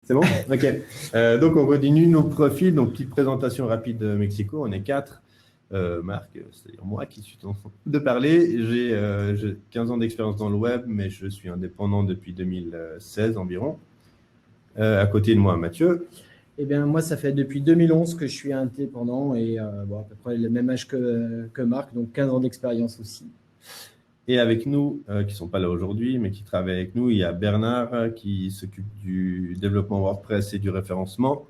C'est bon? OK. Donc, on continue nos profils. Donc, petite présentation rapide de Mexico. On est quatre. Marc, c'est-à-dire moi qui suis en train de parler. J'ai 15 ans d'expérience dans le web, mais je suis indépendant depuis 2016 environ. À côté de moi, Mathieu. Eh bien, moi, ça fait depuis 2011 que je suis indépendant et à peu près le même âge que Marc, donc 15 ans d'expérience aussi. Et avec nous, qui ne sont pas là aujourd'hui, mais qui travaillent avec nous, il y a Bernard qui s'occupe du développement WordPress et du référencement,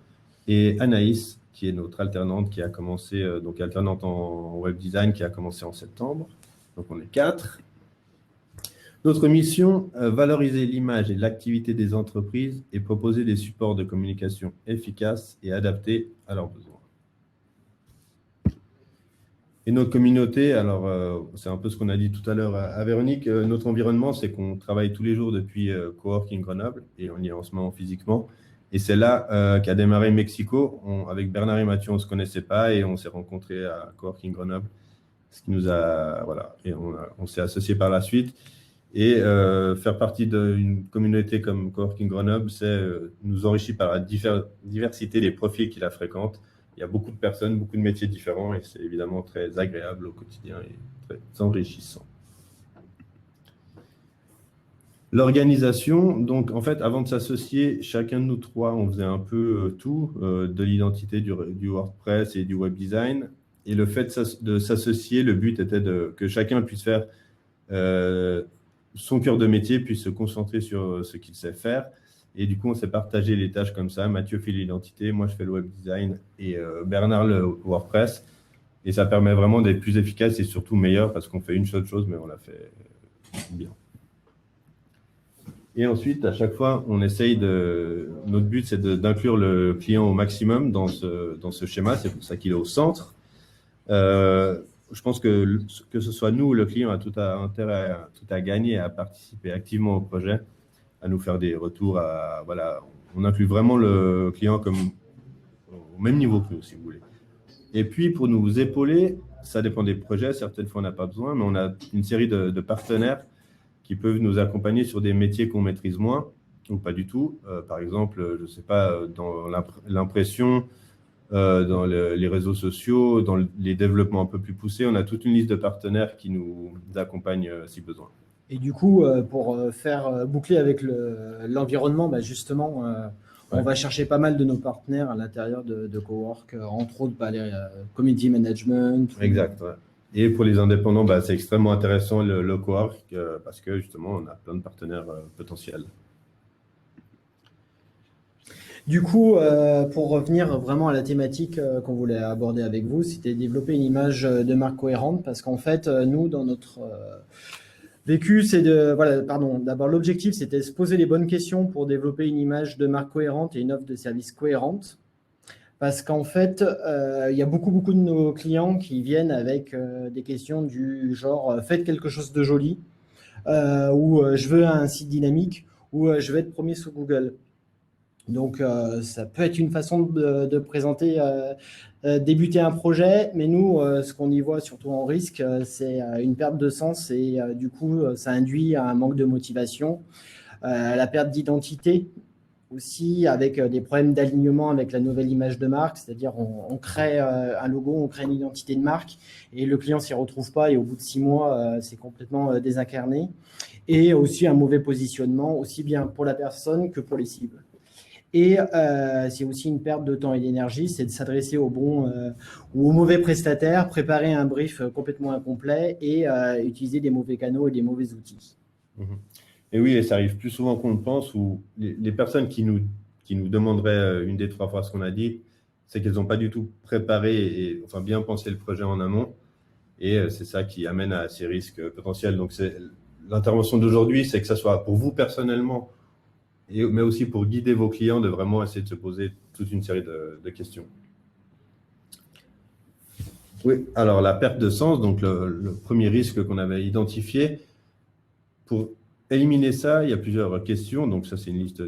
et Anaïs, qui est notre alternante, qui a commencé, donc alternante en web design, qui a commencé en septembre. Donc on est quatre. Notre mission, valoriser l'image et l'activité des entreprises et proposer des supports de communication efficaces et adaptés à leurs besoins. Et notre communauté, alors c'est un peu ce qu'on a dit tout à l'heure à Véronique, notre environnement, c'est qu'on travaille tous les jours depuis Coworking Grenoble et on y est en ce moment physiquement. Et c'est là qu'a démarré Mexico. Avec Bernard et Mathieu, on ne se connaissait pas et on s'est rencontrés à Coworking Grenoble, ce qui nous a, voilà, et on s'est associés par la suite. Et faire partie d'une communauté comme Coworking Grenoble, c'est nous enrichir par la diversité des profils qui la fréquentent. Il y a beaucoup de personnes, beaucoup de métiers différents et c'est évidemment très agréable au quotidien et très enrichissant. L'organisation, donc en fait, avant de s'associer, chacun de nous trois, on faisait un peu tout, de l'identité du WordPress et du web design. Et le fait de s'associer, le but était que chacun puisse faire son cœur de métier, puisse se concentrer sur ce qu'il sait faire. Et du coup, on s'est partagé les tâches comme ça. Mathieu fait l'identité, moi je fais le web design et Bernard le WordPress. Et ça permet vraiment d'être plus efficace et surtout meilleur parce qu'on fait une seule chose, mais on la fait bien. Et ensuite, à chaque fois, on essaye notre but, c'est d'inclure le client au maximum dans ce schéma. C'est pour ça qu'il est au centre. Je pense que ce soit nous ou le client a tout à gagner à participer activement au projet, à nous faire des retours. Voilà, on inclut vraiment le client comme au même niveau que nous, si vous voulez. Et puis, pour nous épauler, ça dépend des projets. Certaines fois, on n'a pas besoin, mais on a une série de partenaires qui peuvent nous accompagner sur des métiers qu'on maîtrise moins ou pas du tout. Par exemple, je ne sais pas, dans l'impression, dans les réseaux sociaux, dans les développements un peu plus poussés, on a toute une liste de partenaires qui nous accompagnent si besoin. Et du coup, pour faire boucler avec l'environnement, justement, on va chercher pas mal de nos partenaires à l'intérieur de Cowork, entre autres les community management. Exact, ouais. Et pour les indépendants, c'est extrêmement intéressant le Cowork parce que justement, on a plein de partenaires potentiels. Du coup, pour revenir vraiment à la thématique qu'on voulait aborder avec vous, c'était développer une image de marque cohérente parce qu'en fait, nous, dans notre vécu, c'est d'abord l'objectif, c'était de se poser les bonnes questions pour développer une image de marque cohérente et une offre de service cohérente. Parce qu'en fait, il y a beaucoup de nos clients qui viennent avec des questions du genre « faites quelque chose de joli » ou « je veux un site dynamique » ou « je veux être premier sur Google ». Donc, ça peut être une façon de présenter, débuter un projet, mais nous, ce qu'on y voit surtout en risque, c'est une perte de sens et du coup, ça induit un manque de motivation, la perte d'identité aussi, avec des problèmes d'alignement avec la nouvelle image de marque, c'est-à-dire on crée un logo, on crée une identité de marque et le client s'y retrouve pas et au bout de 6 mois, c'est complètement désincarné. Et aussi un mauvais positionnement, aussi bien pour la personne que pour les cibles. Et c'est aussi une perte de temps et d'énergie, c'est de s'adresser au bon ou au mauvais prestataire, préparer un brief complètement incomplet et utiliser des mauvais canaux et des mauvais outils. Et oui, et ça arrive plus souvent qu'on le pense, où les personnes qui nous demanderaient une des 3 phrases qu'on a dit, c'est qu'elles n'ont pas du tout préparé et enfin bien pensé le projet en amont. Et c'est ça qui amène à ces risques potentiels. Donc, l'intervention d'aujourd'hui, c'est que ça soit pour vous personnellement, mais aussi pour guider vos clients, de vraiment essayer de se poser toute une série de questions. Oui, alors la perte de sens, donc le premier risque qu'on avait identifié. Pour éliminer ça, il y a plusieurs questions. Donc ça, c'est une liste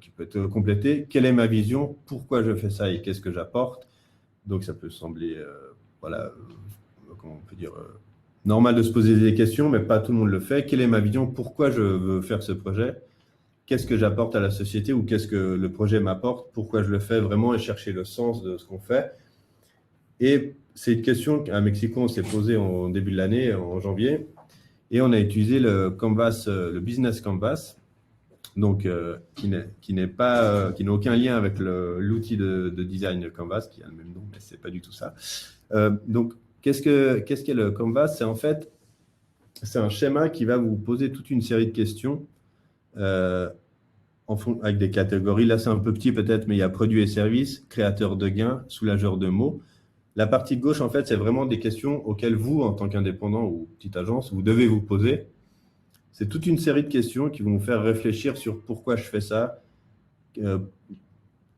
qui peut être complétée. Quelle est ma vision? Pourquoi je fais ça et qu'est-ce que j'apporte? Donc ça peut sembler, comment on peut dire, normal de se poser des questions, mais pas tout le monde le fait. Quelle est ma vision? Pourquoi je veux faire ce projet? qu'est-ce que j'apporte à la société ou qu'est-ce que le projet m'apporte, pourquoi je le fais vraiment et chercher le sens de ce qu'on fait. Et c'est une question qu'à Mexico, on s'est posée en début de l'année, en janvier, et on a utilisé le Canvas, le Business Canvas, donc qui n'a aucun lien avec l'outil de design Canvas, qui a le même nom, mais c'est pas du tout ça. Donc, qu'est-ce qu'est le Canvas? C'est en fait, c'est un schéma qui va vous poser toute une série de questions avec des catégories. Là, c'est un peu petit peut-être, mais il y a produits et services, créateurs de gains, soulageurs de maux. La partie gauche, en fait, c'est vraiment des questions auxquelles vous, en tant qu'indépendant ou petite agence, vous devez vous poser. C'est toute une série de questions qui vont vous faire réfléchir sur pourquoi je fais ça,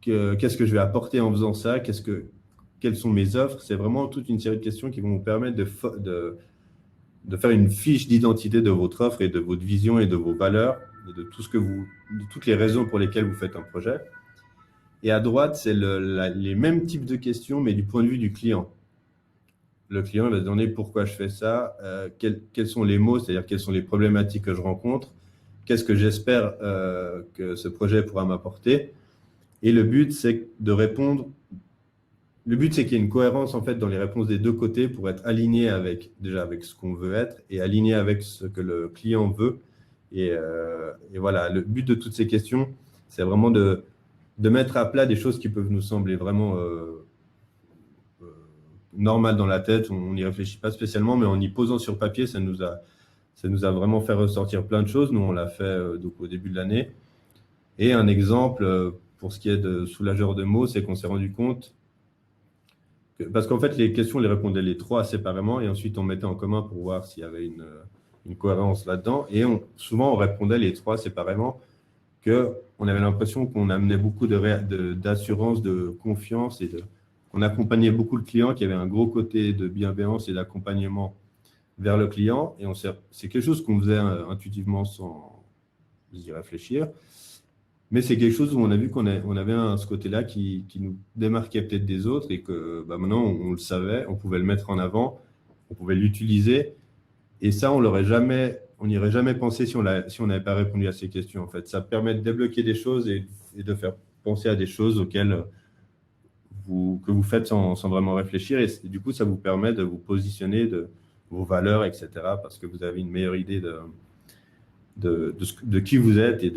qu'est-ce que je vais apporter en faisant ça, quelles sont mes offres. C'est vraiment toute une série de questions qui vont vous permettre de faire une fiche d'identité de votre offre et de votre vision et de vos valeurs et de toutes les raisons pour lesquelles vous faites un projet. Et à droite, c'est les mêmes types de questions, mais du point de vue du client. Le client va se demander pourquoi je fais ça, quels sont les mots, c'est-à-dire quelles sont les problématiques que je rencontre, qu'est-ce que j'espère que ce projet pourra m'apporter. Et le but, c'est de répondre. Le but, c'est qu'il y ait une cohérence en fait dans les réponses des deux côtés pour être aligné avec ce qu'on veut être et aligné avec ce que le client veut. Et voilà, le but de toutes ces questions, c'est vraiment de mettre à plat des choses qui peuvent nous sembler vraiment normales dans la tête. On n'y réfléchit pas spécialement, mais en y posant sur papier, ça nous a vraiment fait ressortir plein de choses. Nous, on l'a fait donc au début de l'année. Et un exemple pour ce qui est de soulageur de mots, c'est qu'on s'est rendu compte parce qu'en fait, les questions, on les répondait les trois séparément et ensuite on mettait en commun pour voir s'il y avait une cohérence là-dedans. Et souvent, on répondait les trois séparément, qu'on avait l'impression qu'on amenait beaucoup d'assurance, de confiance et qu'on accompagnait beaucoup le client, qu'il y avait un gros côté de bienveillance et d'accompagnement vers le client. Et c'est quelque chose qu'on faisait intuitivement sans y réfléchir. Mais c'est quelque chose où on a vu qu'on avait ce côté-là qui nous démarquait peut-être des autres et que maintenant, on le savait, on pouvait le mettre en avant, on pouvait l'utiliser. Et ça, on n'y aurait jamais pensé si on n'avait pas répondu à ces questions. En fait, ça permet de débloquer des choses et de faire penser à des choses auxquelles que vous faites sans vraiment réfléchir. Et du coup, ça vous permet de vous positionner de vos valeurs, etc. Parce que vous avez une meilleure idée de qui vous êtes et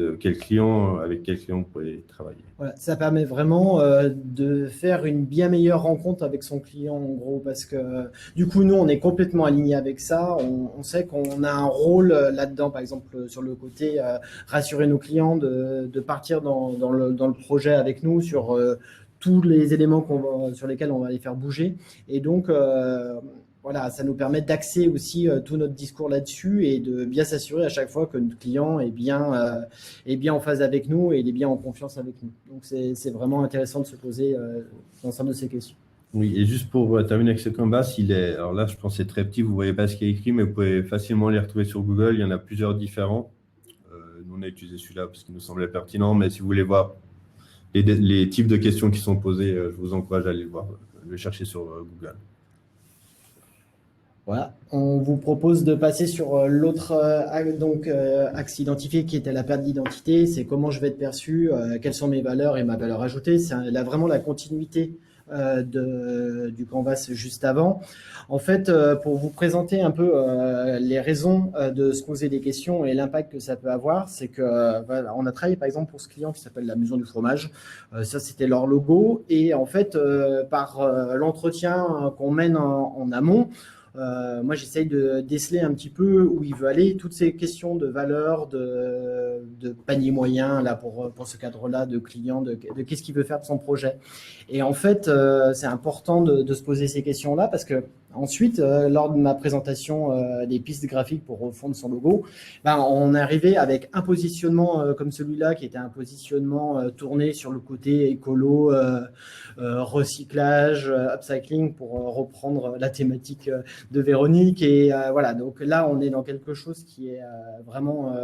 avec quel client vous pouvez travailler. Voilà, ça permet vraiment de faire une bien meilleure rencontre avec son client, en gros, parce que du coup, nous, on est complètement alignés avec ça. On sait qu'on a un rôle là-dedans, par exemple, sur le côté rassurer nos clients, de partir dans le projet avec nous sur tous les éléments sur lesquels on va les faire bouger. Et donc, voilà, ça nous permet d'axer aussi tout notre discours là-dessus et de bien s'assurer à chaque fois que notre client est bien en phase avec nous et il est bien en confiance avec nous. Donc, c'est vraiment intéressant de se poser l'ensemble de ces questions. Oui, et juste pour terminer avec ce Canvas, alors là, je pense que c'est très petit, vous ne voyez pas ce qui est écrit, mais vous pouvez facilement les retrouver sur Google. Il y en a plusieurs différents. Nous, on a utilisé celui-là parce qu'il nous semblait pertinent, mais si vous voulez voir les types de questions qui sont posées, je vous encourage à aller le voir, le chercher sur Google. Voilà, on vous propose de passer sur l'autre axe identifié qui était la perte d'identité. C'est comment je vais être perçu, quelles sont mes valeurs et ma valeur ajoutée. C'est vraiment la continuité du Canvas juste avant. En fait, pour vous présenter un peu les raisons de se poser des questions et l'impact que ça peut avoir, c'est que voilà, on a travaillé par exemple pour ce client qui s'appelle la Maison du Fromage. Ça, c'était leur logo. Et en fait, par l'entretien qu'on mène en amont, moi, j'essaye de déceler un petit peu où il veut aller. Toutes ces questions de valeur, de panier moyen, là, pour ce cadre-là, de client, de qu'est-ce qu'il veut faire de son projet. Et en fait, c'est important de se poser ces questions-là parce que ensuite, lors de ma présentation des pistes graphiques pour refondre son logo, on est arrivé avec un positionnement comme celui-là, qui était un positionnement tourné sur le côté écolo, recyclage, upcycling, pour reprendre la thématique de Véronique. Et voilà, donc là, on est dans quelque chose qui est vraiment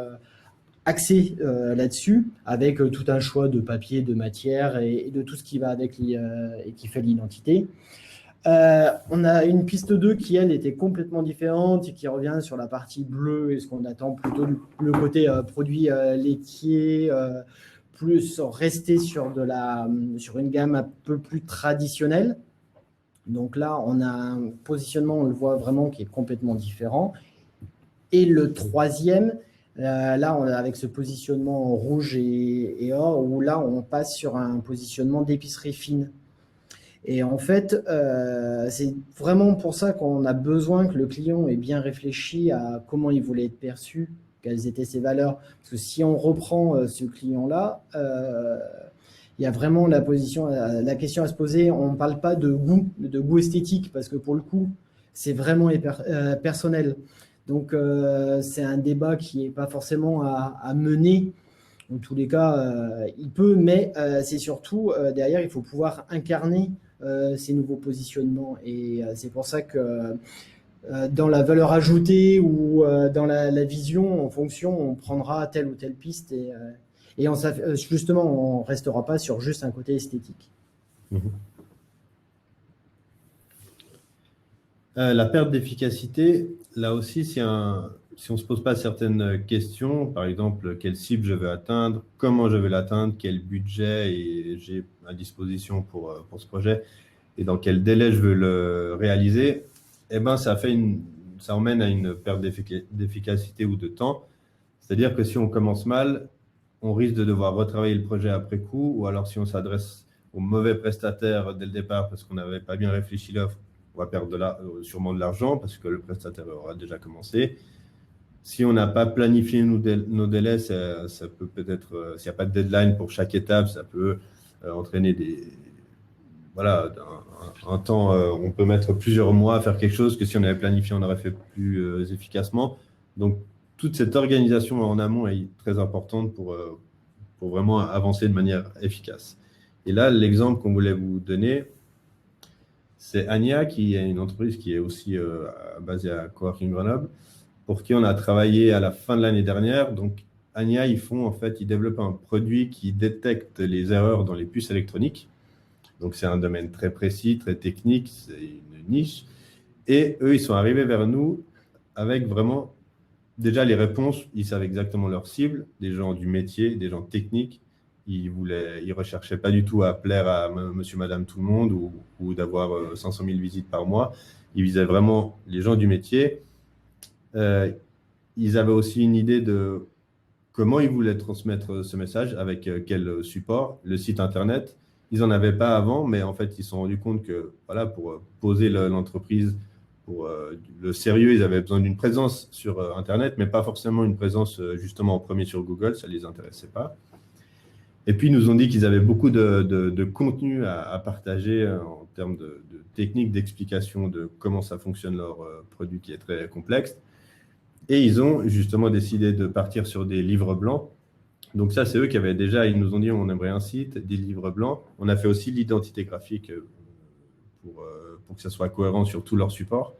axé là-dessus, avec tout un choix de papier, de matière et de tout ce qui va avec et qui fait l'identité. On a une piste 2 qui, elle, était complètement différente et qui revient sur la partie bleue et ce qu'on attend plutôt le côté produit laitier, plus rester sur une gamme un peu plus traditionnelle. Donc là, on a un positionnement, on le voit vraiment, qui est complètement différent. Et le troisième, là, avec ce positionnement en rouge et or, où là, on passe sur un positionnement d'épicerie fine. Et en fait, c'est vraiment pour ça qu'on a besoin que le client ait bien réfléchi à comment il voulait être perçu, quelles étaient ses valeurs. Parce que si on reprend ce client-là, il y a vraiment la question à se poser. On ne parle pas de goût esthétique, parce que pour le coup, c'est vraiment personnel. Donc, c'est un débat qui n'est pas forcément à mener. En tous les cas, il peut, mais c'est surtout, derrière, il faut pouvoir incarner ces nouveaux positionnements. Et c'est pour ça que dans la valeur ajoutée ou dans la vision, en fonction, on prendra telle ou telle piste et justement, on ne restera pas sur juste un côté esthétique. La perte d'efficacité, là aussi, si on ne se pose pas certaines questions, par exemple, quelle cible je veux atteindre, comment je vais l'atteindre, quel budget j'ai à disposition pour ce projet et dans quel délai je veux le réaliser, eh ben, ça emmène à une perte d'efficacité ou de temps. C'est-à-dire que si on commence mal, on risque de devoir retravailler le projet après coup, ou alors si on s'adresse au mauvais prestataire dès le départ parce qu'on n'avait pas bien réfléchi l'offre, on va perdre sûrement de l'argent parce que le prestataire aura déjà commencé. Si on n'a pas planifié nos délais, ça peut peut-être, s'il n'y a pas de deadline pour chaque étape, ça peut entraîner un temps, on peut mettre plusieurs mois à faire quelque chose que si on avait planifié, on aurait fait plus efficacement. Donc, toute cette organisation en amont est très importante pour vraiment avancer de manière efficace. Et là, l'exemple qu'on voulait vous donner, c'est Ania, qui est une entreprise qui est aussi basée à Coworking Grenoble, pour qui on a travaillé à la fin de l'année dernière. Donc, Ania, ils développent un produit qui détecte les erreurs dans les puces électroniques. Donc, c'est un domaine très précis, très technique, c'est une niche. Et eux, ils sont arrivés vers nous avec vraiment déjà les réponses. Ils savaient exactement leur cible, des gens du métier, des gens techniques. Ils ne recherchaient pas du tout à plaire à monsieur, madame, tout le monde ou d'avoir 500 000 visites par mois. Ils visaient vraiment les gens du métier. Ils avaient aussi une idée de comment ils voulaient transmettre ce message, avec quel support, le site Internet. Ils n'en avaient pas avant, mais en fait, ils se sont rendus compte que pour poser l'entreprise, pour le sérieux, ils avaient besoin d'une présence sur Internet, mais pas forcément une présence justement en premier sur Google, ça ne les intéressait pas. Et puis, ils nous ont dit qu'ils avaient beaucoup de contenu à partager en termes de techniques, d'explication de comment ça fonctionne leur produit qui est très complexe. Et ils ont justement décidé de partir sur des livres blancs. Donc ça, c'est eux qui avaient déjà, ils nous ont dit on aimerait un site, des livres blancs. On a fait aussi l'identité graphique pour que ça soit cohérent sur tous leurs supports.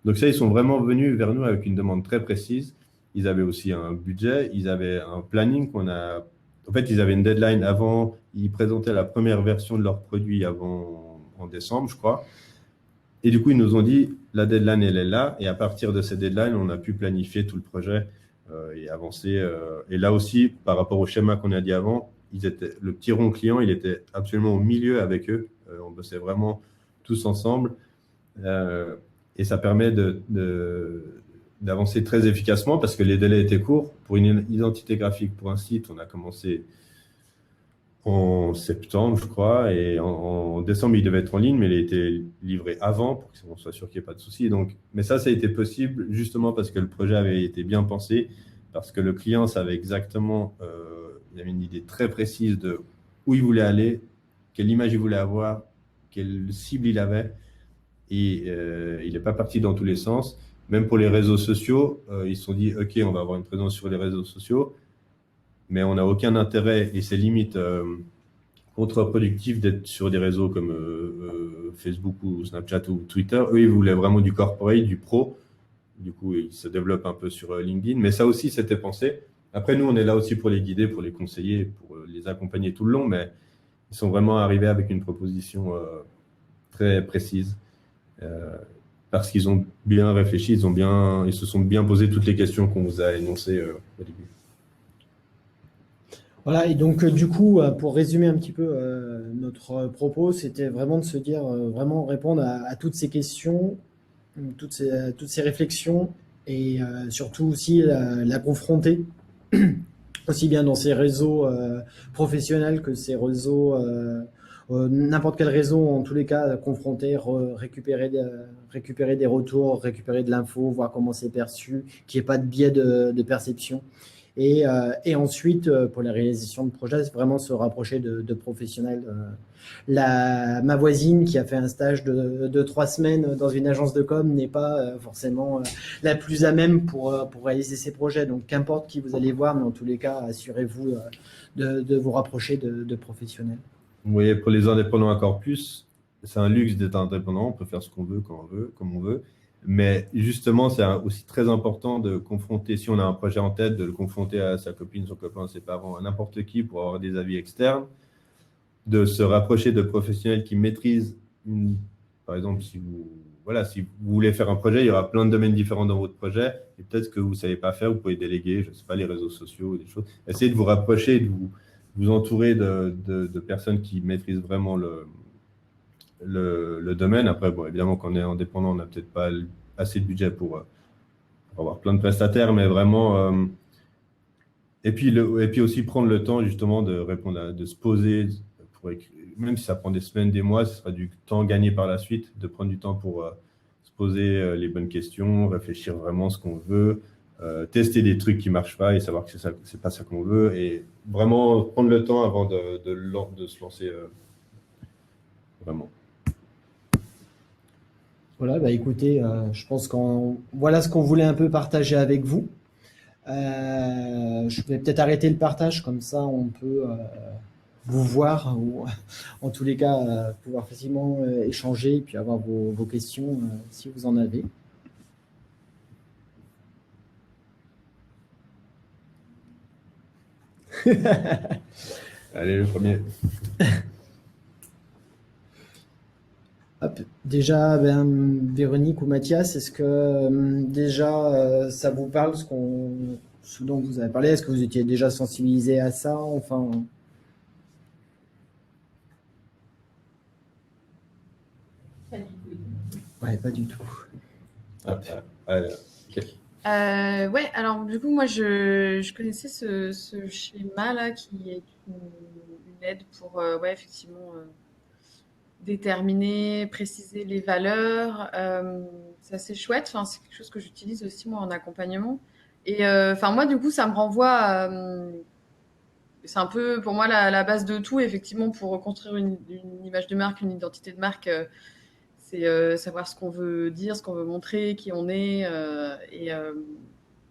Donc ça, ils sont vraiment venus vers nous avec une demande très précise. Ils avaient aussi un budget, ils avaient un planning En fait, ils avaient une deadline avant, ils présentaient la première version de leur produit en décembre, je crois. Et du coup, ils nous ont dit, la deadline, elle est là. Et à partir de cette deadline, on a pu planifier tout le projet et avancer. Et là aussi, par rapport au schéma qu'on a dit avant, le petit rond client, il était absolument au milieu avec eux. On bossait vraiment tous ensemble. Et ça permet d'avancer très efficacement parce que les délais étaient courts. Pour une identité graphique, pour un site, on a commencé en septembre, je crois, et en décembre, il devait être en ligne, mais il a été livré avant pour qu'on soit sûr qu'il n'y ait pas de souci. Mais ça a été possible justement parce que le projet avait été bien pensé, parce que le client savait exactement, il avait une idée très précise de où il voulait aller, quelle image il voulait avoir, quelle cible il avait, et il n'est pas parti dans tous les sens. Même pour les réseaux sociaux, ils se sont dit, OK, on va avoir une présence sur les réseaux sociaux, mais on n'a aucun intérêt, et c'est limite contre-productif d'être sur des réseaux comme Facebook ou Snapchat ou Twitter. Eux, ils voulaient vraiment du corporate, du pro. Du coup, ils se développent un peu sur LinkedIn. Mais ça aussi, c'était pensé. Après, nous, on est là aussi pour les guider, pour les conseiller, pour les accompagner tout le long. Mais ils sont vraiment arrivés avec une proposition très précise. parce qu'ils ont bien réfléchi, ils se sont bien posé toutes les questions qu'on vous a énoncées au début. Voilà, et donc du coup, pour résumer un petit peu notre propos, c'était vraiment de se dire, vraiment répondre à toutes ces questions, toutes ces réflexions, et surtout aussi la confronter, aussi bien dans ces réseaux professionnels que ces réseaux, n'importe quel réseau, en tous les cas, confronter, récupérer des retours, récupérer de l'info, voir comment c'est perçu, qu'il n'y ait pas de biais de perception. Et ensuite, pour la réalisation de projets, c'est vraiment se rapprocher de professionnels. Ma voisine qui a fait un stage de 3 semaines dans une agence de com n'est pas forcément la plus à même pour réaliser ces projets. Donc, qu'importe qui vous allez voir, mais en tous les cas, assurez-vous de vous rapprocher de professionnels. Vous voyez, pour les indépendants encore plus, c'est un luxe d'être indépendant. On peut faire ce qu'on veut, quand on veut, comme on veut. Mais justement, c'est aussi très important de confronter, si on a un projet en tête, de le confronter à sa copine, son copain, ses parents, à n'importe qui pour avoir des avis externes, de se rapprocher de professionnels qui maîtrisent, par exemple, si vous voulez faire un projet, il y aura plein de domaines différents dans votre projet, et peut-être que vous ne savez pas faire, vous pouvez déléguer, je ne sais pas, les réseaux sociaux, des choses. Essayez de vous rapprocher, de vous entourer de personnes qui maîtrisent vraiment le domaine. Après, bon, évidemment, quand on est indépendant, on n'a peut-être pas assez de budget pour avoir plein de prestataires, mais vraiment. Et puis aussi prendre le temps justement de répondre, de se poser, même si ça prend des semaines, des mois, ce sera du temps gagné par la suite, de prendre du temps pour se poser les bonnes questions, réfléchir vraiment ce qu'on veut, tester des trucs qui ne marchent pas et savoir que c'est pas ça qu'on veut, et vraiment prendre le temps avant de se lancer vraiment. Voilà, bah écoutez, je pense voilà ce qu'on voulait un peu partager avec vous. Je vais peut-être arrêter le partage, comme ça on peut vous voir, ou en tous les cas pouvoir facilement échanger et puis avoir vos questions si vous en avez. Allez, le premier. Hop. Déjà, Véronique ou Mathias, est-ce que déjà ça vous parle, ce dont vous avez parlé? Est-ce que vous étiez déjà sensibilisé à ça? Enfin, Pas du tout. ouais, pas du tout. Allez, ok. Ouais, alors du coup, moi, je connaissais ce schéma-là qui est une aide pour, ouais, effectivement, déterminer, préciser les valeurs. C'est assez chouette. Enfin, c'est quelque chose que j'utilise aussi, moi, en accompagnement. Et enfin, moi, du coup, ça me renvoie à, c'est un peu, pour moi, la base de tout, effectivement, pour reconstruire une image de marque, une identité de marque. C'est savoir ce qu'on veut dire, ce qu'on veut montrer, qui on est.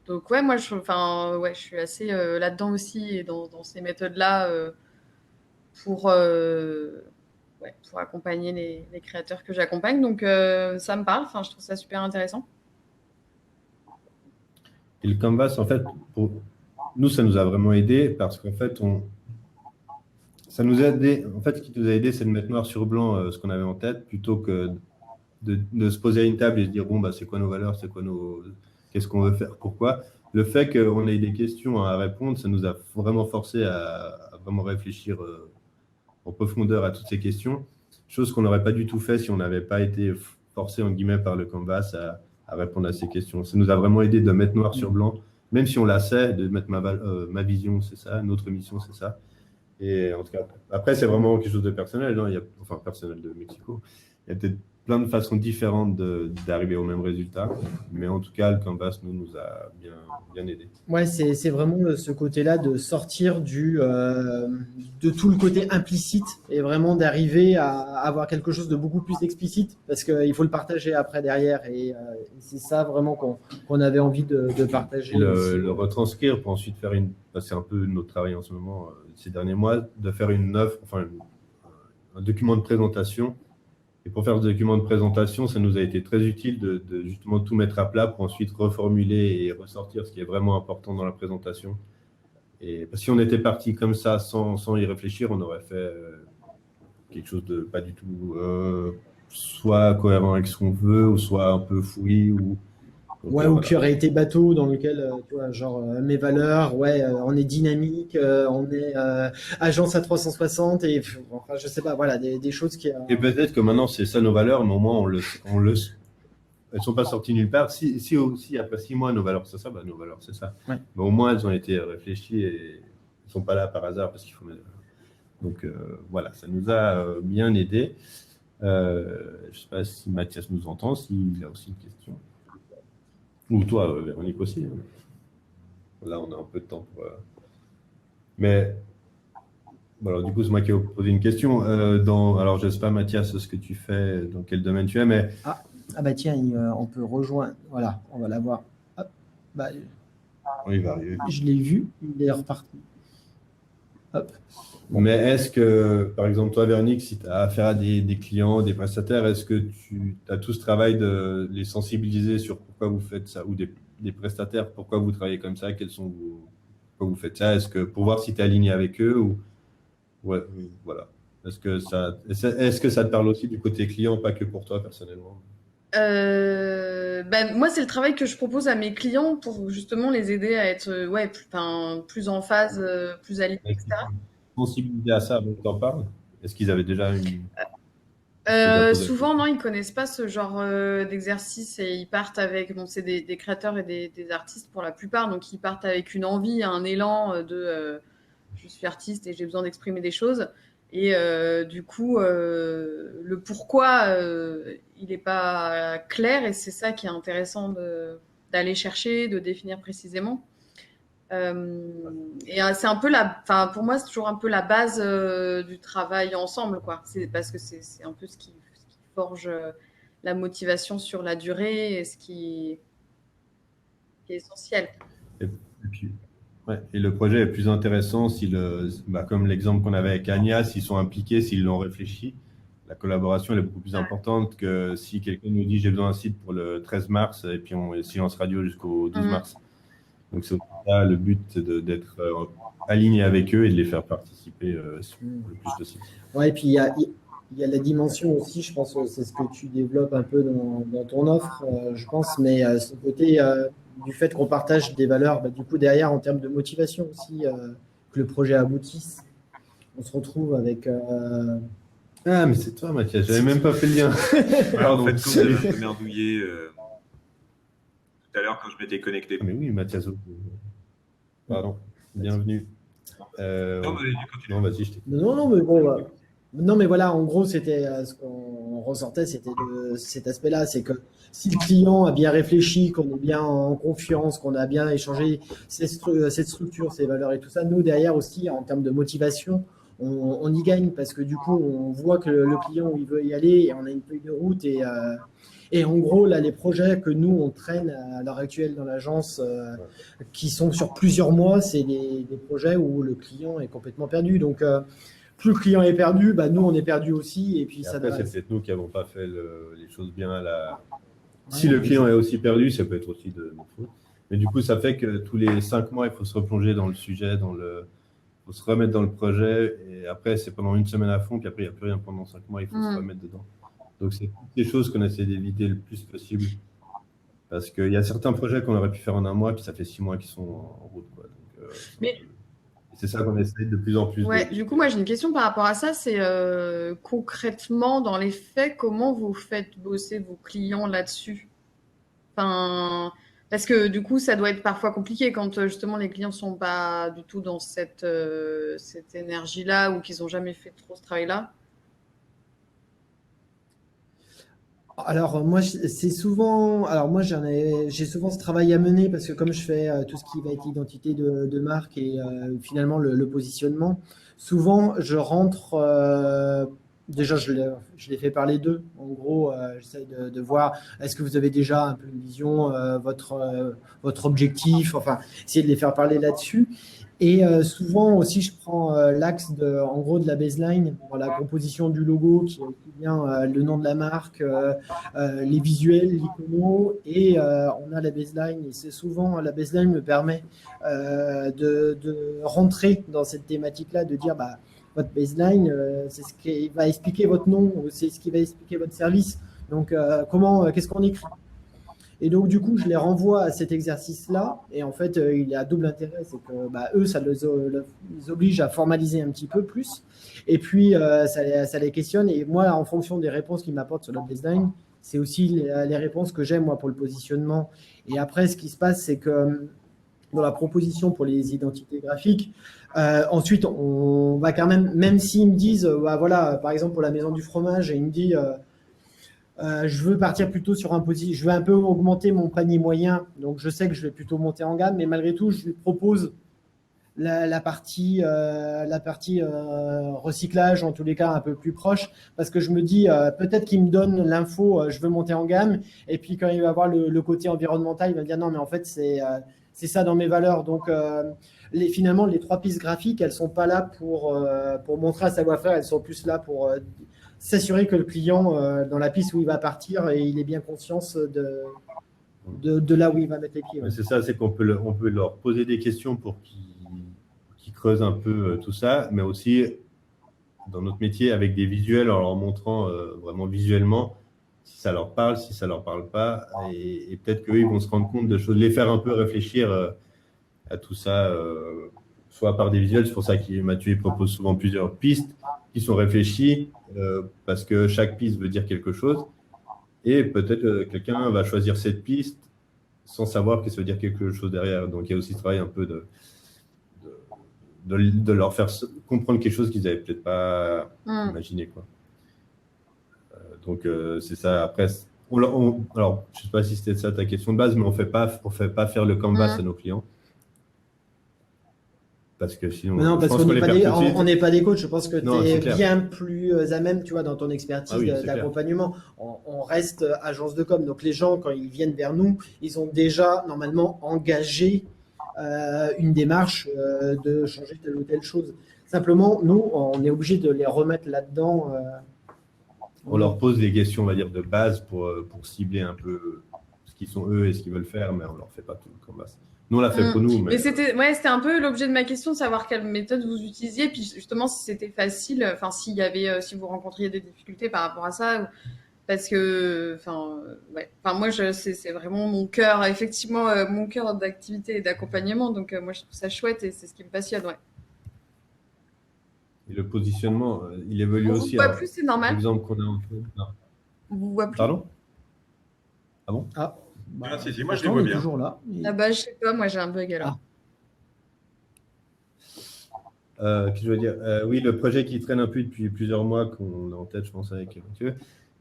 Donc, ouais, moi, je suis assez là-dedans aussi et dans ces méthodes-là pour, pour accompagner les créateurs que j'accompagne. Donc, ça me parle. Enfin, je trouve ça super intéressant. Et le Canvas, en fait, pour nous, ça nous a vraiment aidé parce qu'en fait, ça nous a aidé. En fait, ce qui nous a aidé, c'est de mettre noir sur blanc ce qu'on avait en tête plutôt que de se poser à une table et se dire, bon, bah, c'est quoi nos valeurs, qu'est-ce qu'on veut faire, pourquoi. Le fait qu'on ait des questions à répondre, ça nous a vraiment forcé à vraiment réfléchir en profondeur à toutes ces questions, chose qu'on n'aurait pas du tout fait si on n'avait pas été forcé, en guillemets, par le Canvas à répondre à ces questions. Ça nous a vraiment aidé de mettre noir sur blanc, même si on la sait, de mettre ma vision, c'est ça, notre mission, c'est ça. Et en tout cas, après, c'est vraiment quelque chose de personnel, hein. Enfin, personnel de Mexico. Il y a peut-être plein de façons différentes d'arriver au même résultat. Mais en tout cas, le Canvas nous a bien aidé. Ouais, c'est vraiment ce côté-là de sortir de tout le côté implicite et vraiment d'arriver à avoir quelque chose de beaucoup plus explicite parce qu'il faut le partager après derrière. Et c'est ça vraiment qu'on avait envie de partager. Et le retranscrire pour ensuite faire c'est un peu notre travail en ce moment, ces derniers mois, de faire une œuvre, enfin un document de présentation. Et pour faire ce document de présentation, ça nous a été très utile de justement tout mettre à plat pour ensuite reformuler et ressortir ce qui est vraiment important dans la présentation. Et parce que si on était parti comme ça, sans y réfléchir, on aurait fait quelque chose de pas du tout soit cohérent avec ce qu'on veut, ou soit un peu fouillis. Donc, Ouais, ou voilà. qui aurait été bateau dans lequel, tu vois, genre mes valeurs, ouais, on est dynamique, on est agence à 360 et enfin, je sais pas, voilà, des choses qui. Et peut-être que maintenant, c'est ça nos valeurs, mais au moins, elles sont pas sorties nulle part. Si aussi, après 6 mois, nos valeurs, c'est ça, bah, nos valeurs, c'est ça. Ouais. Mais au moins, elles ont été réfléchies et elles sont pas là par hasard parce qu'il faut mettre. Donc, voilà, ça nous a bien aidé. Je sais pas si Mathias nous entend, s'il a aussi une question. Ou toi, Véronique aussi. Là, on a un peu de temps pour. Mais voilà, du coup, c'est moi qui ai posé une question. Alors, je ne sais pas, Mathias, ce que tu fais, dans quel domaine tu es, mais Ah bah tiens, on peut rejoindre. Voilà, on va l'avoir. Hop, bah, il va arriver. je l'ai vu, il est reparti. Hop. Mais est-ce que, par exemple, toi, Véronique, si tu as affaire à des clients, des prestataires, est-ce que tu as tout ce travail de les sensibiliser sur pourquoi vous faites ça, ou des prestataires, pourquoi vous travaillez comme ça, pourquoi vous faites ça, est-ce que pour voir si tu es aligné avec eux ou ouais, oui, voilà. Est-ce que ça te parle aussi du côté client, pas que pour toi personnellement? Ben, moi, c'est le travail que je propose à mes clients pour justement les aider à être plus en phase, plus alignés, Est-ce qu'ils etc. sont sensibilisés à ça avant que tu en parles? Est-ce qu'ils avaient déjà une. Est-ce que tu as posé la Souvent, question? non, ils connaissent pas ce genre d'exercice et ils partent avec, bon, c'est des créateurs et des artistes pour la plupart, donc ils partent avec une envie, un élan je suis artiste et j'ai besoin d'exprimer des choses. Et du coup, le pourquoi, il n'est pas clair et c'est ça qui est intéressant d'aller chercher, de définir précisément. Et c'est un peu enfin pour moi c'est toujours un peu la base du travail ensemble quoi. C'est parce que c'est un peu ce qui forge la motivation sur la durée et ce qui est essentiel. Et puis, ouais, et le projet est plus intéressant si comme l'exemple qu'on avait avec Anya, s'ils sont impliqués, s'ils l'ont réfléchi. La collaboration elle est beaucoup plus importante que si quelqu'un nous dit j'ai besoin d'un site pour le 13 mars et puis on est silence radio jusqu'au 12 mars. Donc c'est ça le but, c'est d'être aligné avec eux et de les faire participer le plus possible. Ouais, et puis il y a la dimension aussi, je pense que c'est ce que tu développes un peu dans ton offre, je pense, mais ce côté du fait qu'on partage des valeurs, bah, du coup derrière en termes de motivation aussi, que le projet aboutisse, on se retrouve avec. Ah, mais c'est toi, Mathias, j'avais même pas fait le lien. En fait, quand j'avais un peu merdouillé tout à l'heure quand je m'étais connecté. Ah, mais oui, Mathias. Pardon, bienvenue. Non, mais continue. Non, vas-y, je t'écoute. Non, mais bon. Non, mais voilà, en gros, c'était ce qu'on ressortait, c'était cet aspect-là, c'est que si le client a bien réfléchi, qu'on est bien en confiance, qu'on a bien échangé cette structure, ces valeurs et tout ça, nous derrière aussi, en termes de motivation, on y gagne parce que du coup, on voit que le client il veut y aller et on a une feuille de route et en gros, là, les projets que nous, on traîne à l'heure actuelle dans l'agence, qui sont sur plusieurs mois, c'est des projets où le client est complètement perdu. Donc, plus le client est perdu, bah, nous, on est perdu aussi. Et puis, Et ça après, doit- c'est peut-être nous qui n'avons pas fait les choses bien à la. Si le client est aussi perdu, ça peut être aussi de notre faute. Mais du coup, ça fait que tous les 5 mois, il faut se replonger dans le sujet, il faut se remettre dans le projet. Et après, c'est pendant une semaine à fond, puis après, il n'y a plus rien pendant 5 mois, il faut se remettre dedans. Donc, c'est toutes ces choses qu'on essaie d'éviter le plus possible. Parce qu'il y a certains projets qu'on aurait pu faire en un mois, puis ça fait 6 mois qu'ils sont en route, quoi. Donc, Mais c'est ça qu'on essaie de plus en plus. ouais, du coup, moi j'ai une question par rapport à ça, c'est concrètement dans les faits, comment vous faites bosser vos clients là-dessus? Enfin, parce que du coup, ça doit être parfois compliqué quand justement les clients sont pas du tout dans cette énergie-là ou qu'ils n'ont jamais fait trop ce travail-là. Alors, moi, c'est souvent. Alors, moi, j'ai souvent ce travail à mener parce que comme je fais tout ce qui va être identité de marque et finalement le positionnement, souvent, je rentre. Déjà, je les fais parler d'eux. En gros, j'essaie de voir est-ce que vous avez déjà un peu une vision, votre objectif, enfin, essayer de les faire parler là-dessus. Et souvent aussi, je prends l'axe en gros de la baseline, dans la composition du logo, qui est aussi bien le nom de la marque, les visuels, l'icono, et on a la baseline. Et c'est souvent, la baseline me permet de rentrer dans cette thématique-là, de dire, bah, votre baseline, c'est ce qui va expliquer votre nom, c'est ce qui va expliquer votre service. Donc, qu'est-ce qu'on écrit? Et donc, du coup, je les renvoie à cet exercice-là. Et en fait, il a double intérêt. C'est que eux, ça les oblige à formaliser un petit peu plus. Et puis, ça les questionne. Et moi, en fonction des réponses qu'ils m'apportent sur la baseline, c'est aussi les réponses que j'ai, moi, pour le positionnement. Et après, ce qui se passe, c'est que dans la proposition pour les identités graphiques, ensuite, on va quand même s'ils me disent, voilà, par exemple, pour la maison du fromage, et il me dit... je veux partir plutôt sur je veux un peu augmenter mon panier moyen, donc je sais que je vais plutôt monter en gamme, mais malgré tout, je lui propose la partie recyclage, en tous les cas un peu plus proche, parce que je me dis peut-être qu'il me donne l'info, je veux monter en gamme, et puis quand il va voir le côté environnemental, il va me dire non, mais en fait, c'est ça dans mes valeurs. Donc, finalement, les 3 pistes graphiques, elles ne sont pas là pour montrer un savoir-faire, elles sont plus là pour s'assurer que le client, dans la piste où il va partir, et il ait bien conscience de là où il va mettre les pieds. Ouais. C'est ça, c'est qu'on peut leur poser des questions pour qu'ils creusent un peu tout ça, mais aussi, dans notre métier, avec des visuels, en leur montrant vraiment visuellement si ça leur parle, si ça leur parle pas, et peut-être qu'eux, ils vont se rendre compte de choses, les faire un peu réfléchir à tout ça, soit par des visuels. C'est pour ça que Mathieu propose souvent plusieurs pistes qui sont réfléchis parce que chaque piste veut dire quelque chose, et peut-être quelqu'un va choisir cette piste sans savoir que ça veut dire quelque chose derrière. Donc il y a aussi ce travail un peu de leur faire comprendre quelque chose qu'ils n'avaient peut-être pas imaginé, quoi. Donc c'est ça. Après, alors je ne sais pas si c'était ça ta question de base, mais on fait pas faire le canvas à nos clients. Parce que sinon, non, parce qu'on n'est pas des coachs. Je pense que tu es bien plus à même, tu vois, dans ton expertise d'accompagnement. On reste agence de com. Donc, les gens, quand ils viennent vers nous, ils ont déjà normalement engagé une démarche de changer telle ou telle chose. Simplement, nous, on est obligé de les remettre là-dedans. On leur pose des questions, on va dire, de base pour cibler un peu ce qu'ils sont eux et ce qu'ils veulent faire, mais on ne leur fait pas tout le canvas. Nous, on l'a fait pour nous. Mais c'était un peu l'objet de ma question, de savoir quelle méthode vous utilisiez, puis justement si c'était facile, enfin si vous rencontriez des difficultés par rapport à ça, parce que, moi c'est vraiment mon cœur, effectivement mon cœur d'activité et d'accompagnement, donc moi je trouve ça chouette et c'est ce qui me passionne, ouais. Et le positionnement, il évolue on aussi. On vous voit plus, c'est normal. L'exemple qu'on a en fait. On vous voit plus. Pardon? Ah bon? Si, moi je les vois bien. Toujours là. Je sais pas, moi j'ai un bug alors. Qu'est-ce que je veux dire? Oui, le projet qui traîne un peu depuis plusieurs mois, qu'on a en tête, je pense, avec Mathieu,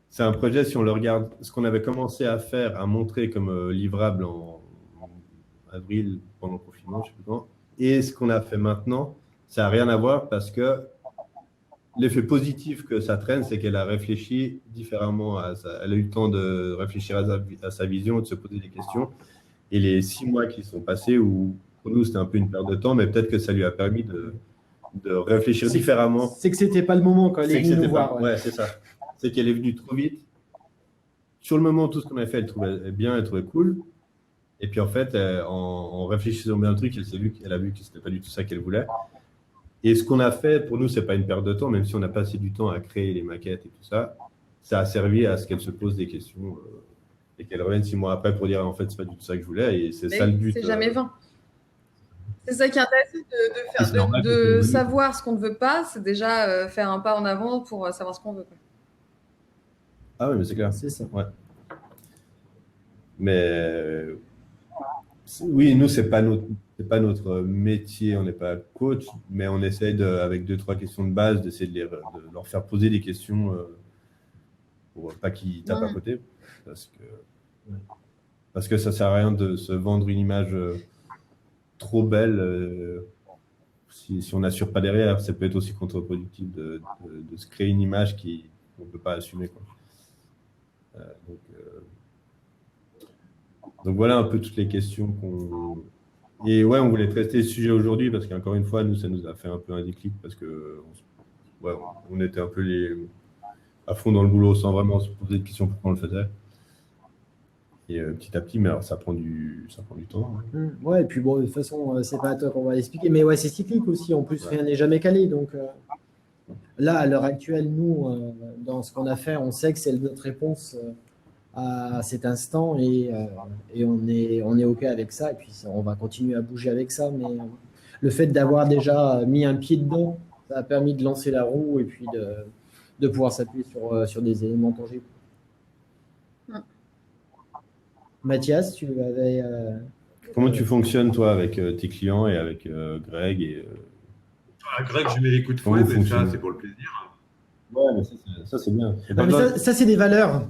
c'est un projet, si on le regarde, ce qu'on avait commencé à faire, à montrer comme livrable en avril, pendant le confinement, je ne sais plus quand, et ce qu'on a fait maintenant, ça n'a rien à voir parce que l'effet positif que ça traîne, c'est qu'elle a réfléchi différemment elle a eu le temps de réfléchir à sa vision, de se poser des questions. Et les 6 mois qui sont passés, où pour nous, c'était un peu une perte de temps, mais peut-être que ça lui a permis de réfléchir différemment. C'est que ce n'était pas le moment quand elle est venue nous voir. Ouais, c'est ça. C'est qu'elle est venue trop vite. Sur le moment, tout ce qu'on a fait, elle trouvait bien, elle trouvait cool. Et puis en fait, en réfléchissant bien le truc, elle a vu que ce n'était pas du tout ça qu'elle voulait. Et ce qu'on a fait, pour nous, ce n'est pas une perte de temps, même si on a passé du temps à créer les maquettes et tout ça. Ça a servi à ce qu'elle se pose des questions et qu'elle revienne 6 mois après pour dire en fait, ce n'est pas du tout ça que je voulais. Et c'est ça le but. C'est jamais vain. C'est ça qui est intéressant de savoir ce qu'on ne veut pas, c'est déjà faire un pas en avant pour savoir ce qu'on veut. Ah oui, mais c'est clair. C'est ça. Ouais. Mais oui, nous, c'est pas notre métier, on n'est pas coach, mais on essaie avec 2-3 questions de base d'essayer de leur faire poser des questions pour pas qu'ils tapent à côté, parce que ça sert à rien de se vendre une image trop belle si on n'assure pas derrière. Ça peut être aussi contre-productif de se créer une image qu'on ne peut pas assumer, quoi. Donc voilà un peu toutes les questions Et ouais, on voulait traiter le sujet aujourd'hui parce qu'encore une fois, nous, ça nous a fait un peu un déclic parce que on était un peu à fond dans le boulot sans vraiment se poser de questions pourquoi on le faisait. Et petit à petit, mais alors ça prend du temps. Hein. Ouais, et puis bon, de toute façon, c'est pas à toi qu'on va l'expliquer, mais ouais, c'est cyclique aussi. En plus, rien n'est jamais calé, donc. là, à l'heure actuelle, nous, dans ce qu'on a fait, on sait que c'est notre réponse à cet instant et on est OK avec ça. Et puis, on va continuer à bouger avec ça. Mais le fait d'avoir déjà mis un pied dedans, ça a permis de lancer la roue et puis de pouvoir s'appuyer sur des éléments tangibles. Mathias, tu avais. Comment tu fonctionnes, toi, avec tes clients et avec Greg Greg, je mets les coups de Comment fouet, vous mais ça, fonctionnez? c'est pour le plaisir. Ouais, mais ça, c'est bien. Non, mais ça, c'est des valeurs.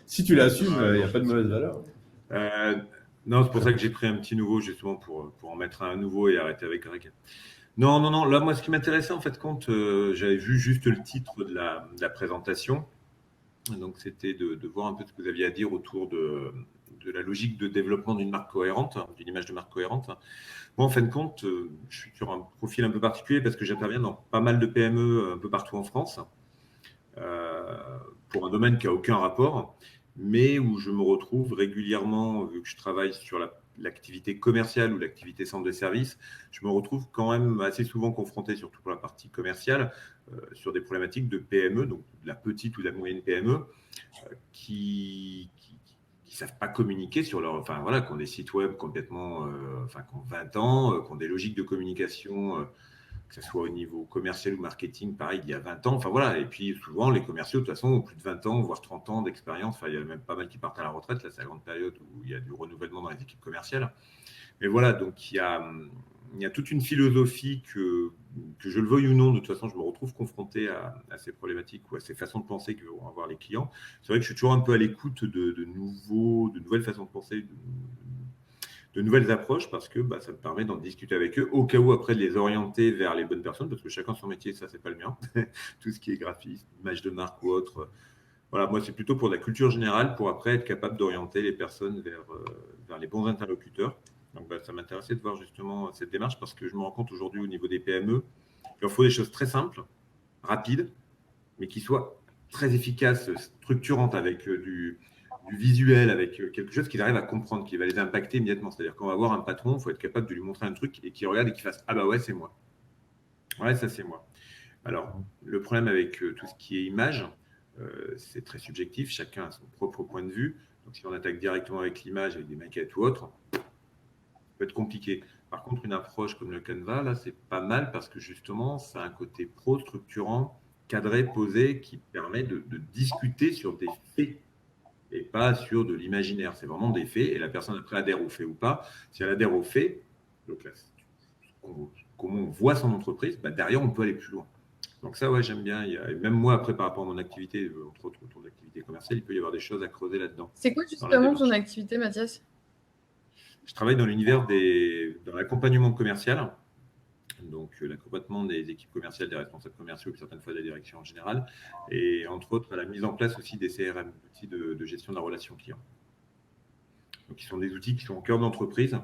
Si tu l'assumes, il n'y a pas de mauvaise valeur. Non, c'est pour ça que j'ai pris un petit nouveau, justement, pour en mettre un nouveau et arrêter avec Greg. Non, non, non. Là, moi, ce qui m'intéressait, en fait, quand j'avais vu juste le titre de la présentation, donc c'était de voir un peu ce que vous aviez à dire autour de la logique de développement d'une marque cohérente, d'une image de marque cohérente. Moi, en fin de compte, je suis sur un profil un peu particulier parce que j'interviens dans pas mal de PME un peu partout en France, pour un domaine qui n'a aucun rapport, mais où je me retrouve régulièrement, vu que je travaille sur l'activité commerciale ou l'activité centre de service, je me retrouve quand même assez souvent confronté, surtout pour la partie commerciale, sur des problématiques de PME, donc de la petite ou de la moyenne PME, qui savent pas communiquer sur leur, enfin voilà, qui ont des sites web complètement, enfin qui ont 20 ans, qui ont des logiques de communication, que ce soit au niveau commercial ou marketing, pareil, il y a 20 ans, enfin voilà, et puis souvent les commerciaux de toute façon ont plus de 20 ans, voire 30 ans d'expérience, enfin il y a même pas mal qui partent à la retraite, là c'est la grande période où il y a du renouvellement dans les équipes commerciales, mais voilà, donc il y a toute une philosophie que je le veuille ou non, de toute façon, je me retrouve confronté à ces problématiques ou à ces façons de penser que vont avoir les clients. C'est vrai que je suis toujours un peu à l'écoute de nouvelles façons de penser, de nouvelles approches, parce que ça me permet d'en discuter avec eux, au cas où après de les orienter vers les bonnes personnes, parce que chacun son métier, ça, c'est pas le mien. Tout ce qui est graphisme, image de marque ou autre. Voilà, moi, c'est plutôt pour la culture générale, pour après être capable d'orienter les personnes vers les bons interlocuteurs. Donc, ça m'intéressait de voir justement cette démarche parce que je me rends compte aujourd'hui au niveau des PME qu'il leur faut des choses très simples, rapides, mais qui soient très efficaces, structurantes, avec du visuel, avec quelque chose qu'ils arrivent à comprendre, qui va les impacter immédiatement. C'est-à-dire qu'on va avoir un patron, il faut être capable de lui montrer un truc et qu'il regarde et qu'il fasse « Ah bah ouais, c'est moi. Ouais, ça c'est moi. » Alors, le problème avec tout ce qui est image, c'est très subjectif, chacun a son propre point de vue. Donc, si on attaque directement avec l'image, avec des maquettes ou autre, peut être compliqué. Par contre, une approche comme le Canva, là, c'est pas mal parce que justement, ça a un côté pro, structurant, cadré, posé, qui permet de discuter sur des faits et pas sur de l'imaginaire. C'est vraiment des faits et la personne après adhère aux faits ou pas. Si elle adhère aux faits, donc là, comment on voit son entreprise, derrière, on peut aller plus loin. Donc ça, ouais, j'aime bien. Même moi, après, par rapport à mon activité, entre autres autour de l'activité commerciale, il peut y avoir des choses à creuser là-dedans. C'est quoi justement ton activité, Mathias? Je travaille dans l'univers dans l'accompagnement commercial, donc l'accompagnement des équipes commerciales, des responsables commerciaux, et certaines fois des directions en général, et entre autres à la mise en place aussi des CRM, outils de gestion de la relation client. Donc, qui sont des outils qui sont au cœur d'entreprise.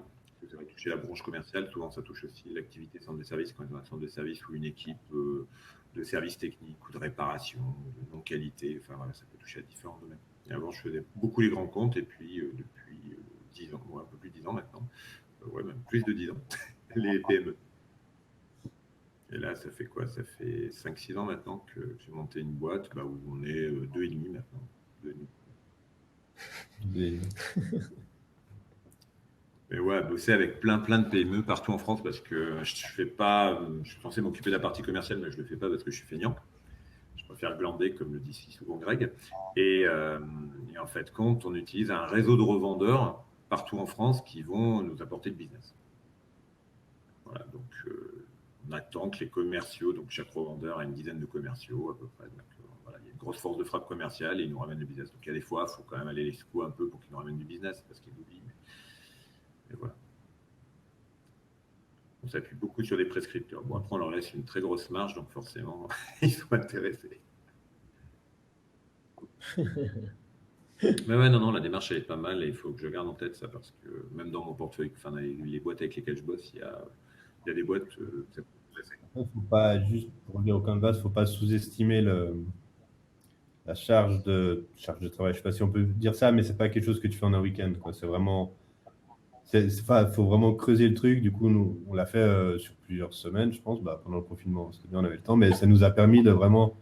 Ça va toucher la branche commerciale, souvent ça touche aussi l'activité centre de service, quand on a un centre de service ou une équipe de services techniques ou de réparation, de non-qualité, enfin voilà, ça peut toucher à différents domaines. Et avant, je faisais beaucoup les grands comptes, et puis depuis 10 ans, un peu plus de 10 ans maintenant, ouais, même plus de 10 ans, les PME. Et là, ça fait quoi? Ça fait 5-6 ans maintenant que j'ai monté une boîte où on est 2,5 maintenant. 2,5. Mais ouais, bosser avec plein de PME partout en France parce que je suis censé m'occuper de la partie commerciale, mais je ne le fais pas parce que je suis feignant. Je préfère glander, comme le dit si souvent Greg. Et en fait, on utilise un réseau de revendeurs partout en France qui vont nous apporter le business. Voilà, donc on attend que les commerciaux, donc chaque revendeur a une dizaine de commerciaux à peu près. Donc, voilà, il y a une grosse force de frappe commerciale et ils nous ramènent le business. Donc il y a des fois, il faut quand même aller les secouer un peu pour qu'ils nous ramènent du business parce qu'ils oublient. Et voilà. On s'appuie beaucoup sur des prescripteurs. Bon, après, on leur laisse une très grosse marge, donc forcément, ils sont intéressés. Mais ouais, non, la démarche, elle est pas mal et il faut que je garde en tête ça parce que même dans mon portefeuille, enfin, les boîtes avec lesquelles je bosse, il y a des boîtes. Ça peut faut pas, juste pour revenir au Canvas, il ne faut pas sous-estimer la charge de travail. Je ne sais pas si on peut dire ça, mais ce n'est pas quelque chose que tu fais en un week-end. C'est vraiment faut vraiment creuser le truc. Du coup, nous, on l'a fait sur plusieurs semaines, je pense, pendant le confinement. C'était bien, on avait le temps, mais ça nous a permis de vraiment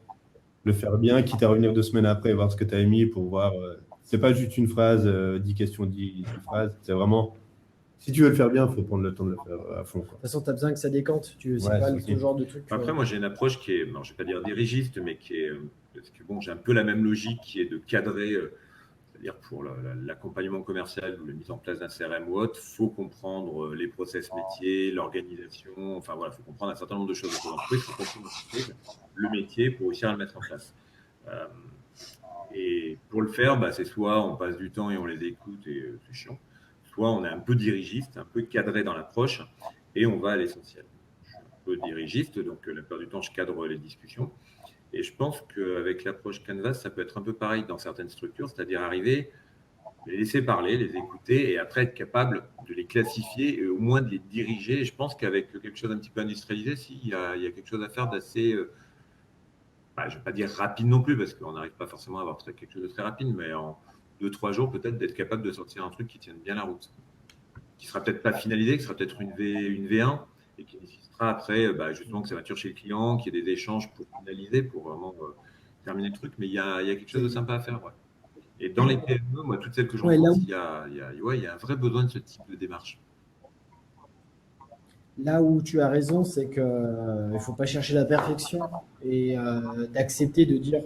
le faire bien, quitte à revenir 2 semaines après, voir ce que tu as mis pour voir. C'est pas juste une phrase, 10 questions, 10 phrases. C'est vraiment, si tu veux le faire bien, il faut prendre le temps de le faire à fond, quoi. De toute façon, tu as besoin que ça décante. C'est Ouais, pas c'est ce aussi. genre de truc. Après, moi, j'ai une approche qui est, je ne vais pas dire dirigiste, mais qui est, parce que bon, j'ai un peu la même logique qui est de cadrer, c'est-à-dire pour l'accompagnement commercial ou la mise en place d'un CRM ou autre, il faut comprendre les process métiers, l'organisation, enfin voilà, il faut comprendre un certain nombre de choses de l'entreprise, il faut comprendre le métier pour réussir à le mettre en place. Et pour le faire, c'est soit on passe du temps et on les écoute et c'est chiant, soit on est un peu dirigiste, un peu cadré dans l'approche et on va à l'essentiel. Je suis un peu dirigiste, donc la plupart du temps, je cadre les discussions. Et je pense qu'avec l'approche Canvas, ça peut être un peu pareil dans certaines structures, c'est-à-dire arriver, les laisser parler, les écouter et après être capable de les classifier et au moins de les diriger. Et je pense qu'avec quelque chose d'un petit peu industrialisé, il y a quelque chose à faire d'assez, je ne vais pas dire rapide non plus, parce qu'on n'arrive pas forcément à avoir quelque chose de très rapide, mais en 2-3 jours, peut-être d'être capable de sortir un truc qui tienne bien la route, qui ne sera peut-être pas finalisé, qui sera peut-être une V1 et qui nécessitera après justement que ça mature chez le client, qu'il y ait des échanges pour finaliser, pour vraiment terminer le truc. Mais il y a quelque chose de sympa à faire. Ouais. Et dans les PME, moi, toutes celles que je rencontre, il y a un vrai besoin de ce type de démarche. Là où tu as raison, c'est qu'il ne faut pas chercher la perfection et d'accepter de dire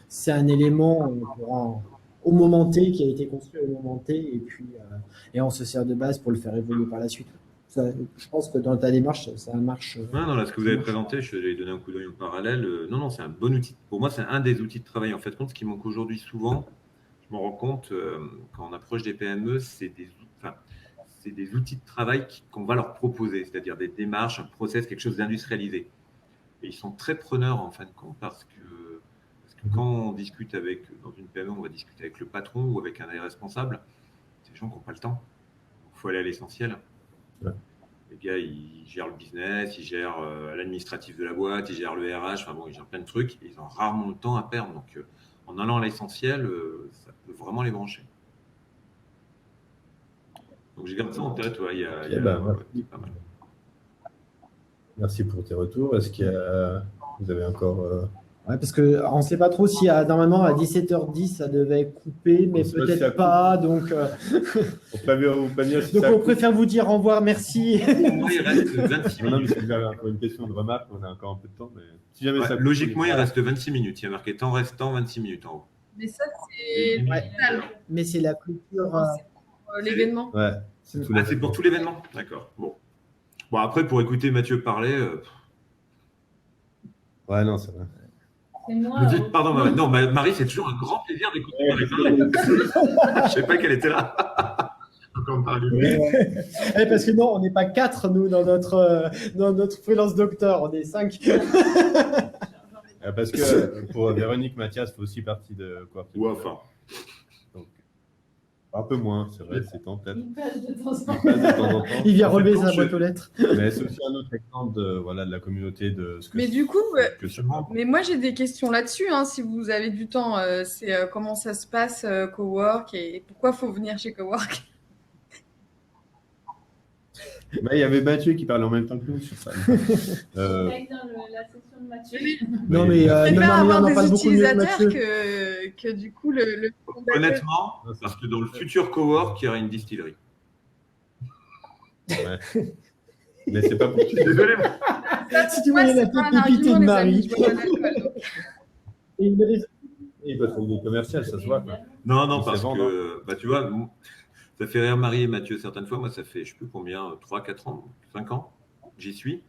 c'est un élément au moment T qui a été construit au moment T et puis et on se sert de base pour le faire évoluer par la suite. Ça, je pense que dans ta démarche, ça marche. Non, là, ce que vous avez présenté, je vais donner un coup d'œil en parallèle. Non, c'est un bon outil. Pour moi, c'est un des outils de travail. En fait, ce qui manque aujourd'hui souvent, je m'en rends compte quand on approche des PME, c'est des outils de travail qu'on va leur proposer, c'est-à-dire des démarches, un process, quelque chose d'industrialisé. Et ils sont très preneurs en fin de compte parce que quand on discute dans une PME, on va discuter avec le patron ou avec un des responsables, c'est des gens qui n'ont pas le temps. Il faut aller à l'essentiel. Ouais. Les gars, ils gèrent le business, ils gèrent l'administratif de la boîte, ils gèrent le RH, ils gèrent plein de trucs, et ils ont rarement le temps à perdre. Donc, en allant à l'essentiel, ça peut vraiment les brancher. Donc, je garde ça en tête, c'est pas mal. Merci pour tes retours. Est-ce qu'il y a... Vous avez encore... Ouais, parce qu'on ne sait pas trop si normalement à 17h10 ça devait couper, mais peut-être pas. Donc, on préfère vous dire au revoir, merci. Moi, il reste 26 minutes. Si vous avez encore une question de remarque, on a encore un peu de temps. Mais si jamais ça logiquement, il reste 26 minutes. Il y a marqué temps restant 26 minutes en haut. Mais ça, c'est mais c'est la clôture. L'événement. Ouais, c'est pour tout l'événement. D'accord. Bon, après, pour écouter Mathieu parler. Ouais, non, c'est vrai. Pardon, non, Marie, c'est toujours un grand plaisir d'écouter Marie parler. Je ne savais pas qu'elle était là. Parce que non, on n'est pas 4, nous, dans notre freelance docteur, on est 5. Parce que pour Véronique, Mathias fait aussi partie de quoi. Enfin. Donc, un peu moins, c'est vrai, c'est temps peut-être. Il passe de temps en temps. Il vient relever sa boîte aux lettres. Mais c'est aussi un autre exemple de la communauté de ce que Mais du coup, mais moi j'ai des questions là-dessus, si vous avez du temps. C'est comment ça se passe Cowork et pourquoi il faut venir chez Cowork. Il y avait Mathieu qui parlait en même temps que nous sur ça. Dans la session de Mathieu. Non, mais Je préfère avoir des beaucoup mieux utilisateurs Mathieu. que du coup le Honnêtement, parce que dans le futur Cowork, il y aura une distillerie. Ouais. Mais c'est pas pour tout. Désolé. Si tu voulais la pépite de Marie. Il peut être des commerciales, ça se voit. Quoi. Non, parce que, tu vois, ça fait rire Marie et Mathieu certaines fois. Moi, ça fait, je ne sais plus combien, 3, 4 ans, 5 ans, j'y suis.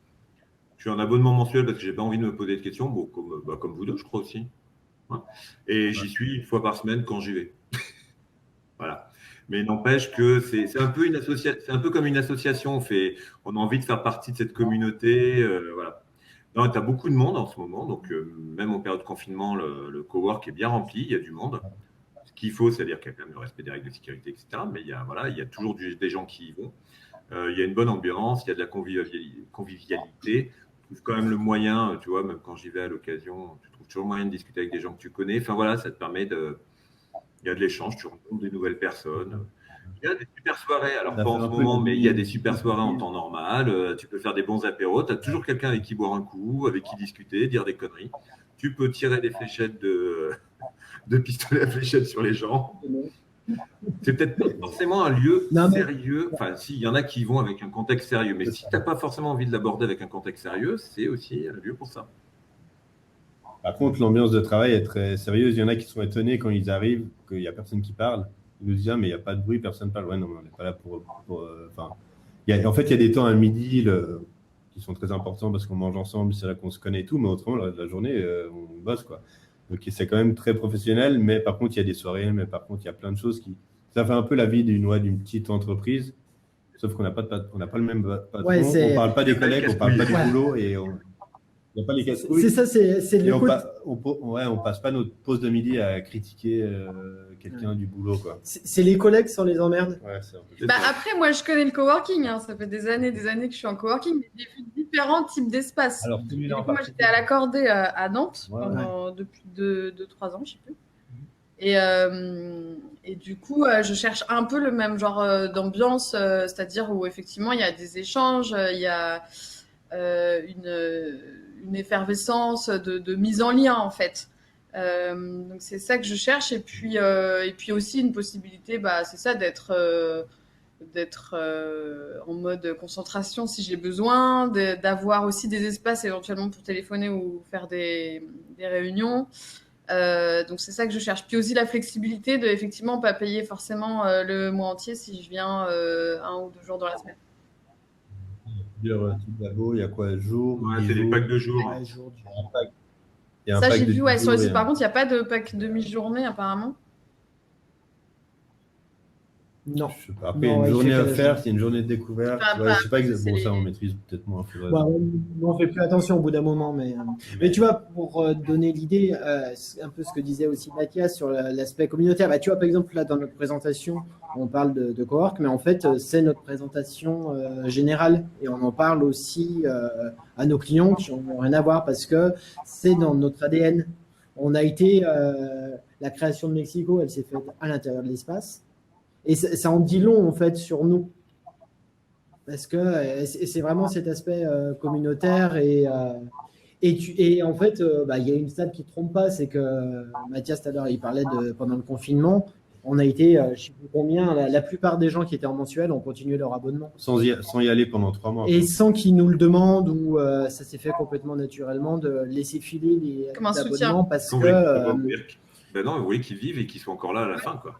Je suis en abonnement mensuel parce que je n'ai pas envie de me poser de questions, comme vous deux, je crois aussi. Ouais. Et j'y suis une fois par semaine quand j'y vais. Voilà. Mais n'empêche que c'est un peu c'est un peu comme une association. On a envie de faire partie de cette communauté. Voilà. Tu as beaucoup de monde en ce moment. Donc, même en période de confinement, le cowork est bien rempli. Il y a du monde. Ce qu'il faut, c'est-à-dire qu'il y a quand même le respect des règles de sécurité, etc. Mais il y a toujours des gens qui y vont. Il y a une bonne ambiance. Il y a de la convivialité. Tu trouves quand même le moyen, tu vois, même quand j'y vais à l'occasion, tu trouves toujours le moyen de discuter avec des gens que tu connais. Enfin, voilà, ça te permet il y a de l'échange, tu rencontres des nouvelles personnes. Il y a des super soirées, alors Ça pas fait en un ce peu moment, mais il y a des du- super soirées en temps normal. Tu peux faire des bons apéros, tu as toujours quelqu'un avec qui boire un coup, avec qui discuter, dire des conneries. Tu peux tirer des fléchettes de pistolet à fléchettes sur les gens. C'est peut-être pas forcément un lieu Non, mais- sérieux. Enfin, si, il y en a qui vont avec un contexte sérieux, mais si tu n'as pas forcément envie de l'aborder avec un contexte sérieux, c'est aussi un lieu pour ça. Par contre, l'ambiance de travail est très sérieuse. Il y en a qui sont étonnés quand ils arrivent, qu'il n'y a personne qui parle. Ils nous disent, ah, mais il n'y a pas de bruit, personne ne parle. Ouais, non, mais on n'est pas là enfin, en fait, il y a des temps à midi qui sont très importants parce qu'on mange ensemble, c'est là qu'on se connaît et tout, mais autrement, le reste de la journée, on bosse, quoi. Donc, c'est quand même très professionnel, mais par contre, il y a des soirées, mais par contre, il y a plein de choses qui. Ça fait un peu la vie d'une petite entreprise, sauf qu'on n'a pas, on n'a pas le même patron, Ouais, on ne parle pas des collègues, on ne parle pas du Ouais. boulot et il n'y a pas les casse-couilles. C'est ça, c'est Et le côté. on passe pas notre pause de midi à critiquer quelqu'un du boulot, quoi. C'est les collègues sur les emmerdes. Ouais, c'est un peu C'est Bah, ça. après, moi, je connais le coworking. Hein. Ça fait des années que je suis en coworking, mais j'ai vu différents types d'espaces. Alors, Et celui-là du en coup, moi, j'étais à l'Accordé à Nantes Ouais, depuis 2-3 ans, je sais plus. Et du coup, je cherche un peu le même genre d'ambiance, c'est-à-dire où effectivement, il y a des échanges, il y a une effervescence de mise en lien, en fait. Donc c'est ça que je cherche et puis aussi une possibilité c'est ça d'être en mode concentration si j'ai besoin, d'avoir aussi des espaces éventuellement pour téléphoner ou faire des réunions. Donc c'est ça que je cherche. Puis aussi la flexibilité de effectivement pas payer forcément le mois entier si je viens 1 ou 2 jours dans la semaine. plusieurs types d'abos. Il y a quoi, jour, Ouais, c'est des packs de jours. Ouais, jour du- Il y a un Ça pack j'ai de vu, ouais, 10 sur le jours et site. Par contre, il n'y a pas de pack demi-journée apparemment. Non. je sais pas. Après, il y a Non, une ouais, il journée fait que la offerte, il y a une journée de découverte. Enfin, Ouais, je sais pas c'est exactement. les- Ça, on maîtrise peut-être moins. Bah, on fait plus attention au bout d'un moment, mais tu vois, pour donner l'idée, c'est un peu ce que disait aussi Mathias sur l'aspect communautaire. Bah, tu vois, par exemple, là, dans notre présentation, on parle de cowork, mais en fait, c'est notre présentation générale et on en parle aussi à nos clients qui n'ont rien à voir parce que c'est dans notre ADN. On a été, la création de Mexico, elle s'est faite à l'intérieur de l'espace et ça en dit long, en fait, sur nous. Parce que c'est vraiment cet aspect communautaire et en fait, il y a une stat qui ne trompe pas, c'est que Mathias tout à l'heure il parlait de pendant le confinement, on a été, je ne sais plus combien, la plupart des gens qui étaient en mensuel ont continué leur abonnement. Sans y aller pendant 3 mois. Et sans qu'ils nous le demandent ou ça s'est fait complètement naturellement de laisser filer les Comme un soutien. abonnements parce Vous que Ben non, vous voulez qu'ils vivent et qu'ils soient encore là à la fin, quoi.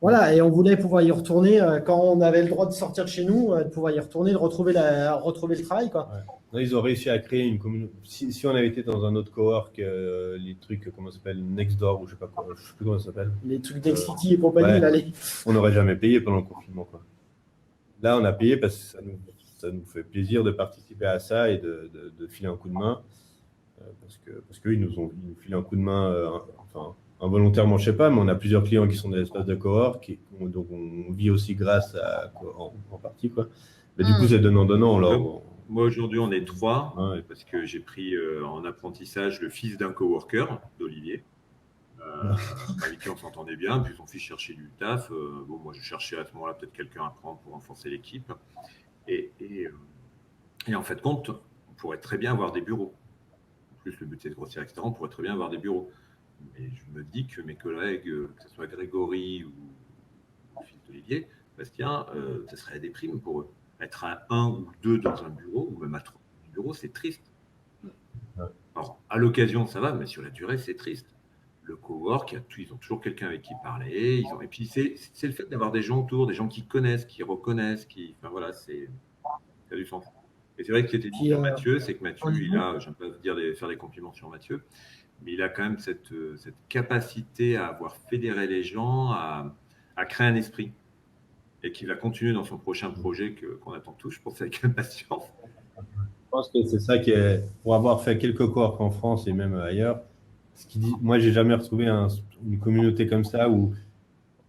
voilà, et on voulait pouvoir y retourner quand on avait le droit de sortir de chez nous, de pouvoir y retourner, de retrouver le travail, quoi. Là, ils ont réussi à créer une communauté. Si on avait été dans un autre cowork, les trucs, comment ça s'appelle, Nextdoor ou je sais pas quoi, je sais plus comment ça s'appelle, Les trucs d'Excity et compagnie, ouais. là, on n'aurait jamais payé pendant le confinement, quoi. Là, on a payé parce que ça nous fait plaisir de participer à ça et de filer un coup de main. Parce qu'eux, ils nous filé un coup de main, enfin, involontairement, je sais pas, mais on a plusieurs clients qui sont dans l'espace de cowork, donc on vit aussi grâce en partie, quoi. Mais du coup, c'est donnant-donnant. Moi, aujourd'hui, on est 3, Ouais. parce que j'ai pris en apprentissage le fils d'un coworker, d'Olivier, avec qui on s'entendait bien, puis son fils cherchait du taf. Moi, je cherchais à ce moment-là peut-être quelqu'un à prendre pour renforcer l'équipe. Et en fait, compte, on pourrait très bien avoir des bureaux. En plus, le but, c'est de grossir, etc. On pourrait très bien avoir des bureaux. Mais je me dis que mes collègues, que ce soit Grégory ou le fils d'Olivier, Bastien, ce serait des primes pour eux. Être à 1 ou 2 dans un bureau, ou même à 3 dans un bureau, c'est triste. Ouais. Alors, à l'occasion, ça va, mais sur la durée, c'est triste. Le cowork, ils ont toujours quelqu'un avec qui parler. Et puis, c'est le fait d'avoir des gens autour, des gens qui connaissent, qui reconnaissent, enfin voilà, ça a du sens. Et c'est vrai que ce qui était dit sur Mathieu, c'est que Mathieu, j'aime pas faire des compliments sur Mathieu, mais il a quand même cette capacité à avoir fédéré les gens, à créer un esprit, et qu'il va continuer dans son prochain projet qu'on attend tous, je pense, avec impatience. Je pense que c'est ça qui est, pour avoir fait quelques coworks en France et même ailleurs, moi, j'ai jamais retrouvé une communauté comme ça où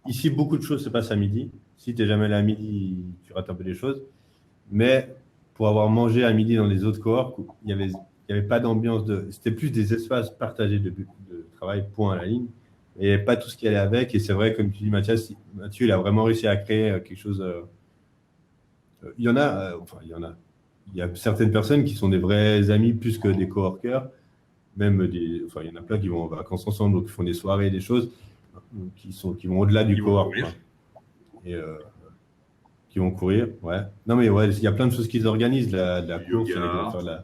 ici, beaucoup de choses se passent à midi. Si tu n'es jamais là à midi, tu rates un peu les choses. Mais pour avoir mangé à midi dans les autres coworks, il n'y avait pas d'ambiance c'était plus des espaces partagés de travail, point à la ligne. et pas tout ce qui allait avec. Et c'est vrai, comme tu dis, Mathieu, il a vraiment réussi à créer quelque chose. Il y en a, enfin, il y a certaines personnes qui sont des vrais amis plus que des coworkers. Même enfin, il y en a plein qui vont en vacances ensemble, ou qui font des soirées, des choses qui vont au-delà du Ils vont cowork. courir. Quoi. Et qui vont courir, ouais. Non, mais ouais, il y a plein de choses qu'ils organisent, de la course, Yoga. ils vont faire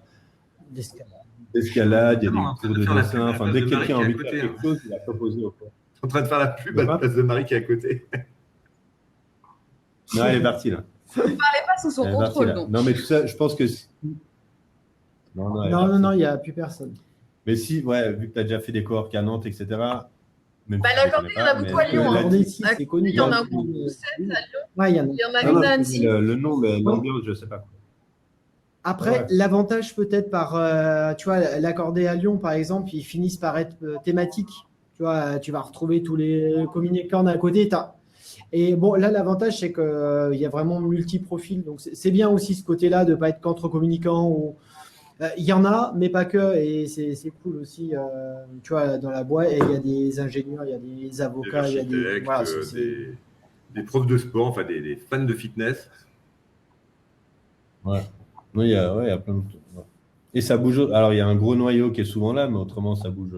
D'escalade. l'escalade, il y a Non, on des est en train cours de de faire la dessin. pub à la Enfin, place dès de que quelqu'un a Marie envie qui de est à faire côté, quelque chose, il a proposé au cours. En train de faire la pub à la place de Marie qui est à côté. Non, elle est partie là. Pas sous son Elle est partie, contrôle, là. donc. Non, mais tout ça, je pense que. Non, elle est Non, partie. il n'y a plus personne. Mais si, ouais, vu que tu as déjà fait des cowork à Nantes, etc. Même Bah, si la je les Corday, connais il y en a pas, beaucoup mais à Lyon, la- hein. Accordé ici, La c'est connu. il y en a Ouais, beaucoup, 7 à Lyon. ouais, il y en a. Il y en a Non, non, une à je Annecy. connais le nom, mais l'ambiance, je ne sais pas. Après, Ouais. l'avantage peut-être tu vois, l'accordé à Lyon, par exemple, ils finissent par être thématiques. Tu vois, tu vas retrouver tous les communicants d'un côté. Et bon, là, l'avantage, c'est qu'il y a vraiment multi-profils. Donc, c'est bien aussi ce côté-là de ne pas être qu'entre communicants. Il y en a, mais pas que. Et c'est cool aussi. Tu vois, dans la boîte, il y a des ingénieurs, il y a des Des avocats, il y a architectes, voilà, des profs de sport, enfin des fans de fitness. Ouais. Oui, ouais, il y a plein de. Ouais. Et ça bouge. Alors, il y a un gros noyau qui est souvent là, mais autrement, ça bouge.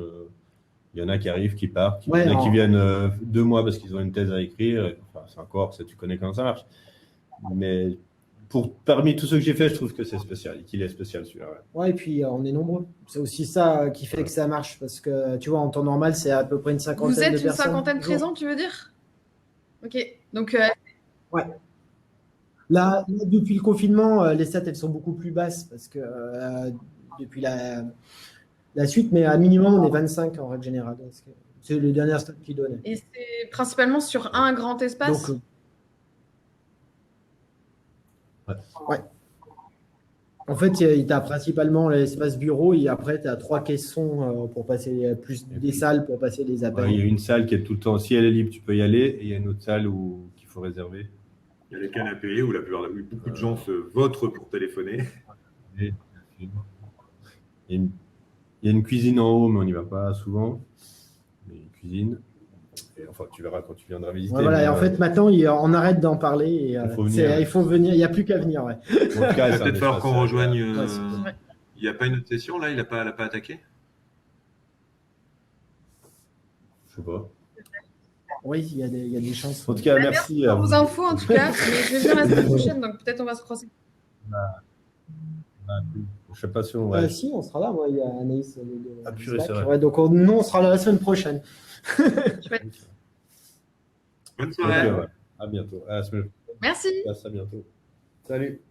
Il y en a qui arrivent, qui partent. Ouais, Il y en a qui alors- viennent 2 mois parce qu'ils ont une thèse à écrire. Enfin, c'est encore, ça, tu connais comment ça marche. Mais parmi tous ceux que j'ai fait, je trouve que c'est spécial, qu'il est spécial celui-là. Ouais. Ouais, et puis on est nombreux. C'est aussi ça qui fait que ça marche. Parce que, tu vois, en temps normal, c'est à peu près une cinquantaine Vous êtes de une personnes. cinquantaine par jour. présents, tu veux dire? Ok. Donc, Là, depuis le confinement, les stats, elles sont beaucoup plus basses parce que depuis la suite, mais à minimum, on est 25 en règle générale. C'est les dernières stats qui donnaient. et c'est principalement sur un grand espace. Donc, ouais. En fait, tu as principalement l'espace bureau et après, tu as 3 caissons pour passer plus Et des puis- salles pour passer les appels. Ouais, il y a une salle qui est tout le temps, si elle est libre, tu peux y aller, et il y a une autre salle qu'il faut réserver. Il y a les canapés où beaucoup de gens se votent pour téléphoner. Et il y a une cuisine en haut, mais on n'y va pas souvent. Mais une cuisine. Et enfin, tu verras quand tu viendras visiter. Ouais, voilà, mais, et en fait, maintenant, on arrête d'en parler. Et, il faut venir. il faut venir. Il n'y a plus qu'à venir. Ouais. en tout cas, Il va c'est un peut-être falloir espace, qu'on rejoigne. ouais, c'est vrai. Il n'y a pas une autre session là? Elle n'a pas attaqué? Je sais pas. Oui, il y a des chances. En tout cas, merci. Pour vos infos, en tout cas. Mais je vais venir la semaine prochaine, donc peut-être on va se croiser. Je sais pas si on. Ouais. Si, on sera là. Moi, il y a Anaïs. Ah, purée, c'est vrai. Ouais, donc, nous, on sera là la semaine prochaine. Bonne Ok, soirée. ouais. À bientôt. À la semaine Merci. prochaine. À bientôt. Salut.